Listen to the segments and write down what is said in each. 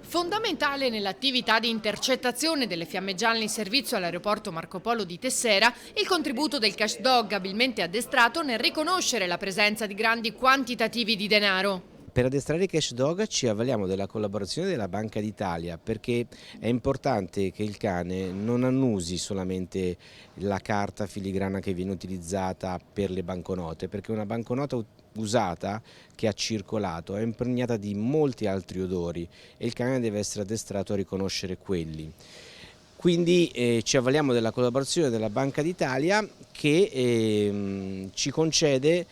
Fondamentale nell'attività di intercettazione delle fiamme gialle in servizio all'aeroporto Marco Polo di Tessera il contributo del cash dog abilmente addestrato nel riconoscere la presenza di grandi quantitativi di denaro. Per addestrare i cash dog ci avvaliamo della collaborazione della Banca d'Italia perché è importante che il cane non annusi solamente la carta filigrana che viene utilizzata per le banconote, perché una banconota usata che ha circolato è impregnata di molti altri odori e il cane deve essere addestrato a riconoscere quelli. Quindi ci avvaliamo della collaborazione della Banca d'Italia che ci concede,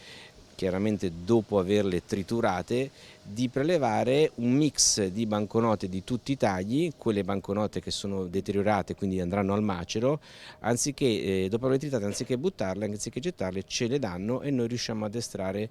chiaramente dopo averle triturate, di prelevare un mix di banconote di tutti i tagli, quelle banconote che sono deteriorate quindi andranno al macero, anziché, dopo averle tritate, anziché buttarle, anziché gettarle, ce le danno e noi riusciamo a addestrare,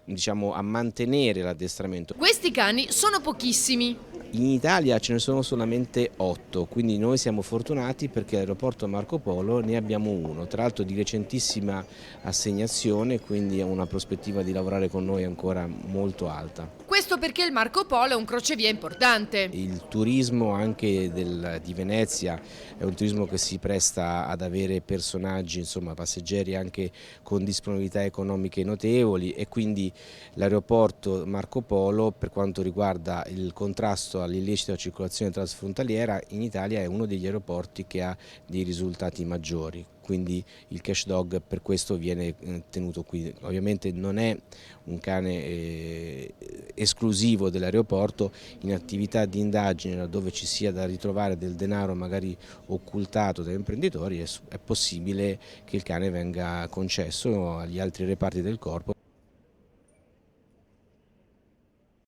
diciamo, a mantenere l'addestramento. Questi cani sono pochissimi. In Italia ce ne sono solamente 8, quindi noi siamo fortunati perché all'aeroporto Marco Polo ne abbiamo uno, tra l'altro di recentissima assegnazione, quindi ha una prospettiva di lavorare con noi ancora molto alta. Questo perché il Marco Polo è un crocevia importante. Il turismo anche di Venezia è un turismo che si presta ad avere personaggi, insomma passeggeri anche con disponibilità economiche notevoli e quindi l'aeroporto Marco Polo, per quanto riguarda il contrasto all'illecita circolazione transfrontaliera, in Italia è uno degli aeroporti che ha dei risultati maggiori. Quindi il cash dog per questo viene tenuto qui. Ovviamente non è un cane esclusivo dell'aeroporto, in attività di indagine laddove ci sia da ritrovare del denaro magari occultato dai imprenditori è possibile che il cane venga concesso agli altri reparti del corpo